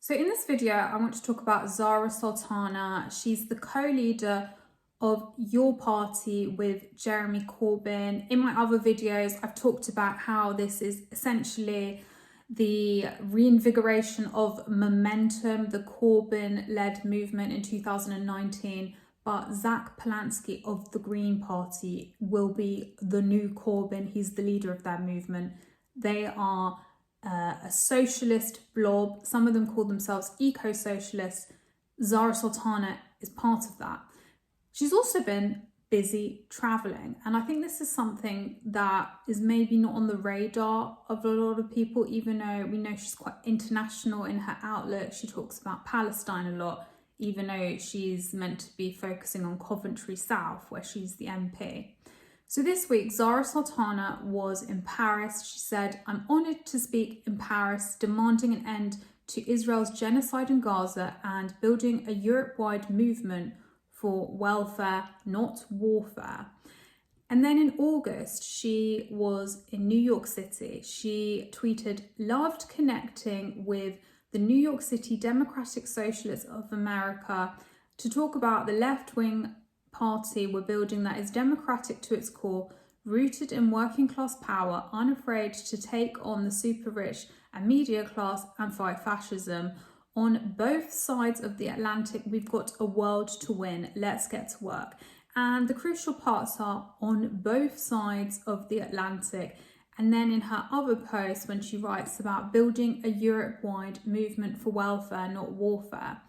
So in this video, I want to talk about Zarah Sultana. She's the co-leader of Your Party with Jeremy Corbyn. In my other videos, I've talked about how this is essentially the reinvigoration of Momentum, the Corbyn-led movement in 2019. But Zach Polanski of the Green Party will be the new Corbyn. He's the leader of that movement. They are a socialist blob. Some of them call themselves eco-socialists. Zarah Sultana is part of that. She's also been busy traveling, and I think this is something that is maybe not on the radar of a lot of people, even though we know she's quite international in her outlook. She talks about Palestine a lot, even though she's meant to be focusing on Coventry South, where she's the MP. So this week, Zarah Sultana was in Paris. She said, "I'm honoured to speak in Paris, demanding an end to Israel's genocide in Gaza and building a Europe-wide movement for welfare, not warfare." And then in August, she was in New York City. She tweeted, "Loved connecting with the New York City Democratic Socialists of America to talk about the left-wing party we're building that is democratic to its core, rooted in working class power, unafraid to take on the super rich and media class and fight fascism. On both sides of the Atlantic, we've got a world to win. Let's get to work." And the crucial parts are on both sides of the Atlantic. And then in her other post, when she writes about building a Europe-wide movement for welfare, not warfare.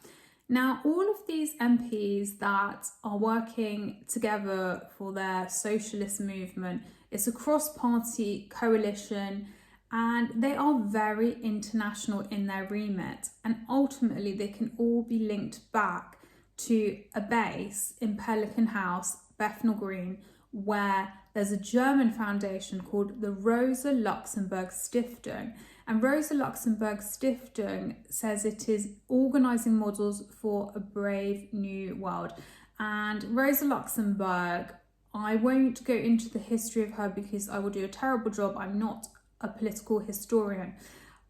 Now, all of these MPs that are working together for their socialist movement, it's a cross-party coalition, and they are very international in their remit. And ultimately, they can all be linked back to a base in Pelican House, Bethnal Green, where there's a German foundation called the Rosa Luxemburg Stiftung. And Rosa Luxemburg Stiftung says it is organising models for a brave new world. And Rosa Luxemburg, I won't go into the history of her because I will do a terrible job. I'm not a political historian.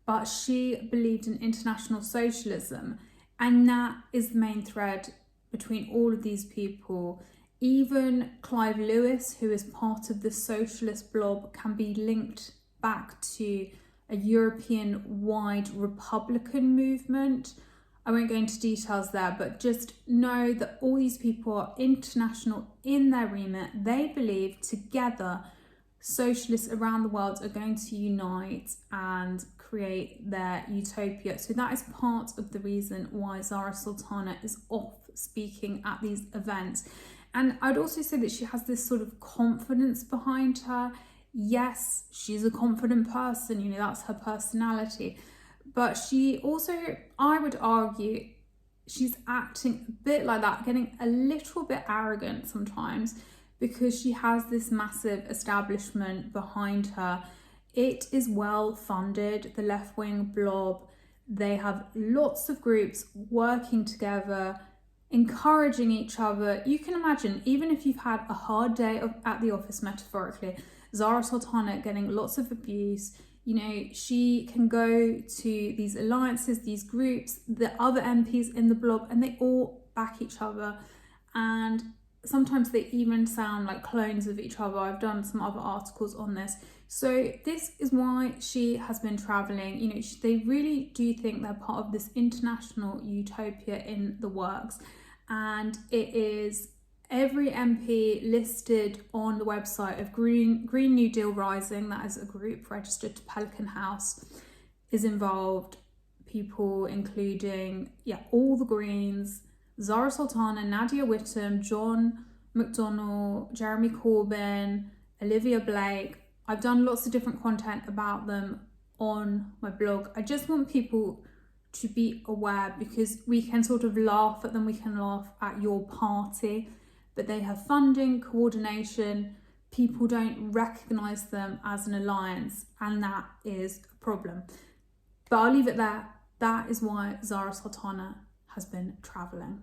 But she believed in international socialism. And that is the main thread between all of these people. Even Clive Lewis, who is part of the socialist blob, can be linked back to a European-wide Republican movement. I won't go into details there, but just know that all these people are international in their remit. They believe together socialists around the world are going to unite and create their utopia. So that is part of the reason why Zarah Sultana is off speaking at these events. And I'd also say that she has this sort of confidence behind her. Yes, she's a confident person, that's her personality. But she also, I would argue, she's acting a bit like that, getting a little bit arrogant sometimes because she has this massive establishment behind her. It is well funded, the left-wing blob. They have lots of groups working together, encouraging each other. You can imagine, even if you've had a hard day at the office, metaphorically, Zarah Sultana getting lots of abuse, she can go to these alliances, these groups, the other MPs in the blob, and they all back each other. And sometimes they even sound like clones of each other. I've done some other articles on this. So this is why she has been traveling. They really do think they're part of this international utopia in the works. And it is every MP listed on the website of Green New Deal Rising, that is a group registered to Pelican House, is involved. People including, all the Greens, Zarah Sultana, Nadia Whittome, John McDonnell, Jeremy Corbyn, Olivia Blake. I've done lots of different content about them on my blog. I just want people to be aware, because we can sort of laugh at them, we can laugh at Your Party, but they have funding, coordination. People don't recognise them as an alliance, and that is a problem. But I'll leave it there. That is why Zarah Sultana has been travelling.